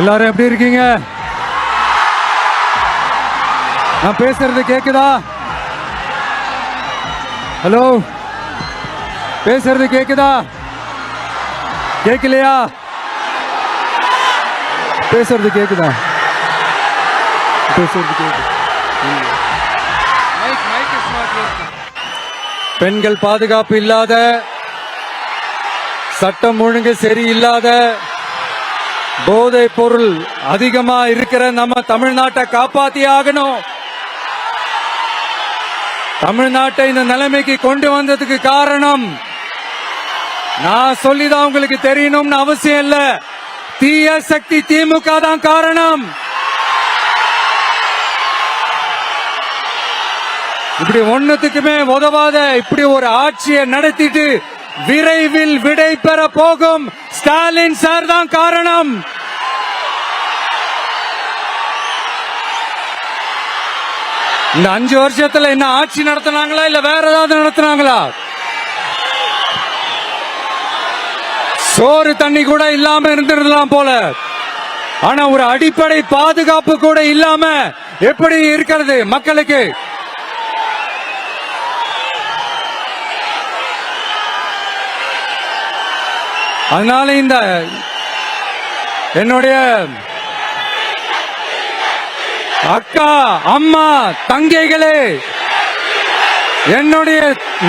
எல்லாரும் எப்படி இருக்கீங்க? நான் பேசுறது கேக்குதா? ஹலோ, பேசுறது கேக்குதா? கேட்கலையா? பேசுறது கேக்குதா? பேசுறது கேக்குது. பெண்கள் பாதுகாப்பு இல்லாத, சட்டம் ஒழுங்கு சரியில்லாத, போதை பொருள் அதிகமா இருக்கிற நம்ம தமிழ்நாட்டை காப்பாத்தி ஆகணும். தமிழ்நாட்டை இந்த நிலைமைக்கு கொண்டு வந்ததுக்கு காரணம் நான் சொல்லிதான் உங்களுக்கு தெரியணும்னு அவசியம் இல்ல, தீய சக்தி திமுக தான் காரணம். இப்படி ஒண்ணுத்துக்குமே உதவாத இப்படி ஒரு ஆட்சியை நடத்திட்டு விரைவில் விடை பெற போகும் ஸ்டாலின் சார் தான் காரணம். இந்த 5 வருஷத்துல என்ன ஆட்சி நடத்தினாங்களா இல்ல வேற ஏதாவது நடத்தினாங்களா? சோறு தண்ணி கூட இல்லாம இருந்திருக்கலாம் போல, ஆனா ஒரு அடிப்படை பாதுகாப்பு கூட இல்லாம எப்படி இருக்கிறது மக்களுக்கு? அதனால இந்த என்னுடைய அக்கா, அம்மா, தங்கைகளே, என்னுடைய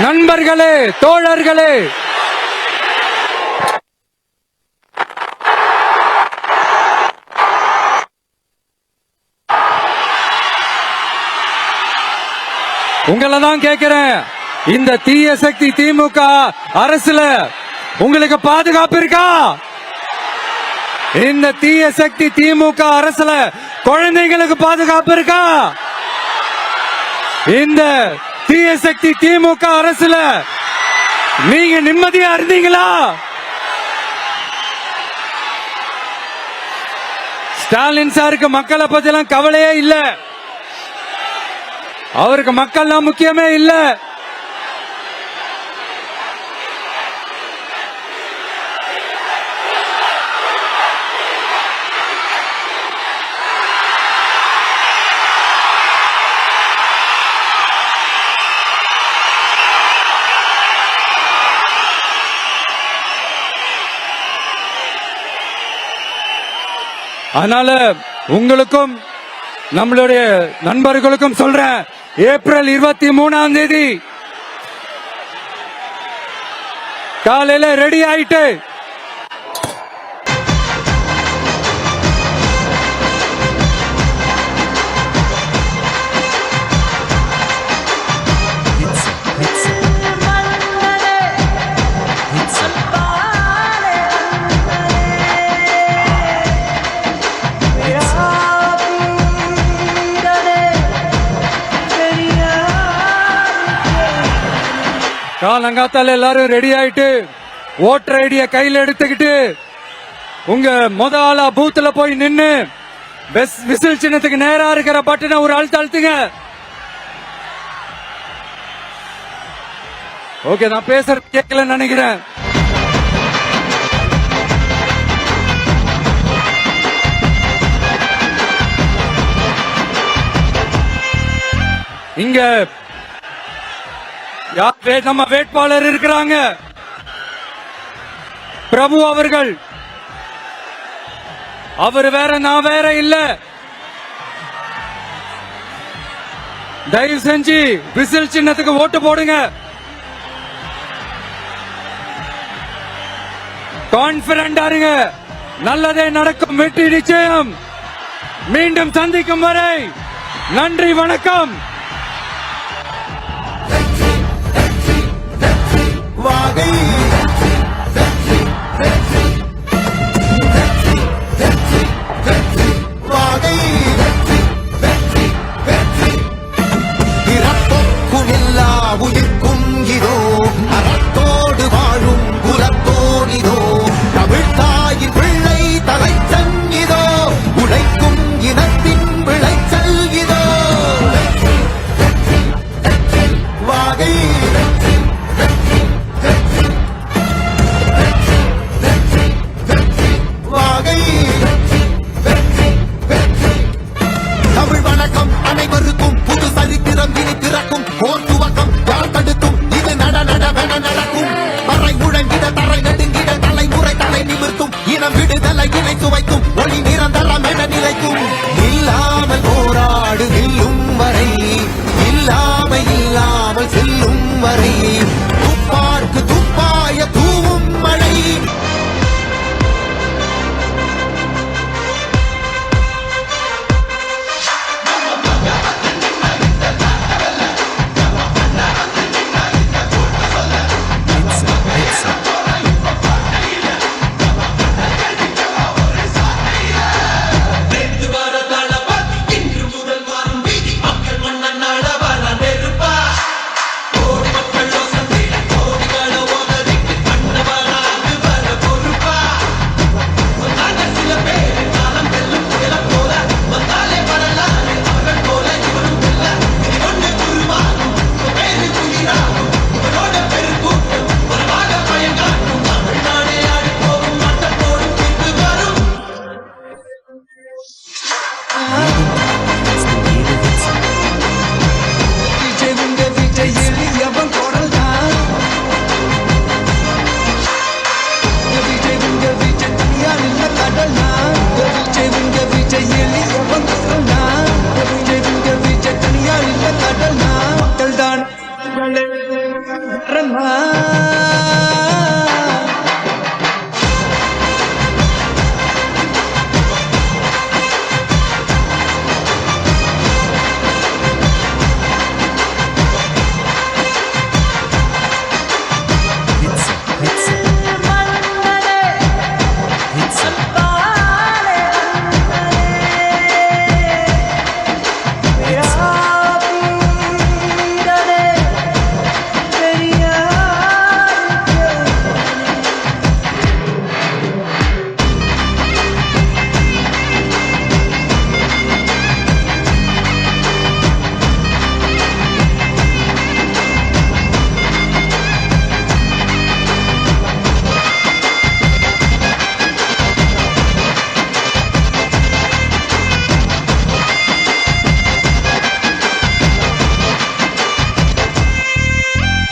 நண்பர்களே, தோழர்களே, உங்களை தான் கேட்கிறேன், இந்த தீய சக்தி திமுக அரசுல உங்களுக்கு பாதுகாப்பு இருக்கா? இந்த தீய சக்தி திமுக அரசுல குழந்தைகளுக்கு பாதுகாப்பு இருக்கா? இந்த தீய சக்தி திமுக அரசுல நீங்க நிம்மதியா இருந்தீங்களா? ஸ்டாலின் சாருக்கு மக்களை பத்திலாம் கவலையே இல்ல, அவருக்கு மக்கள்லாம் முக்கியமே இல்ல. அதனால உங்களுக்கும் நம்மளுடைய நண்பர்களுக்கும் சொல்றேன், ஏப்ரல் 23ஆம் தேதி காலையில ரெடி ஆயிட்டு காலங்காத்தால எல்லாரும் ரெடி ஆயிட்டு ஓட்டர் ஐடிய கையில எடுத்துக்கிட்டு உங்க முத ஆளா பூத்துல போய் நின்னு விசில் சின்னத்துக்கு நேரா இருக்கிற பட்டனை ஒரு அழுத்துங்க. ஓகே, நான் பேசுறது கேட்கலன்னு நினைக்கிறேன். இங்க நம்ம வேட்பாளர் இருக்கிறாங்க, பிரபு அவர்கள். அவர் வேற, நான் வேற இல்ல. தயவு செஞ்சு விசில் சின்னத்துக்கு ஓட்டு போடுங்க. கான்பிடண்டா இருங்க, நல்லதே நடக்கும், வெற்றி நிச்சயம். மீண்டும் சந்திக்கும் வரை நன்றி, வணக்கம். வாகை வாகை பிறப்புக்கும் எல்லா உயிர்க்கும் இதோ அறத்தோடு வாழும் குலத்தோனிதோ தமிழ்தாயின் பிள்ளை தலைச்சன் இதோ உழைக்கும் இனத்தின் விளைச்சல் இதோ வாகை தினம் விடுதலை இணைத்து வைக்கும் ஒளி நிரந்தரம் என நிலைக்கும் இல்லாமல் போராடு வெல்லும் வரை இல்லாமல் செல்லும் வரை துப்பார்க்கு துப்பாய தூவும் மழை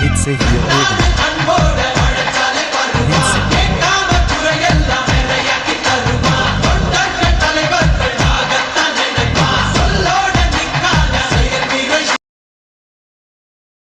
Hitze hier oben.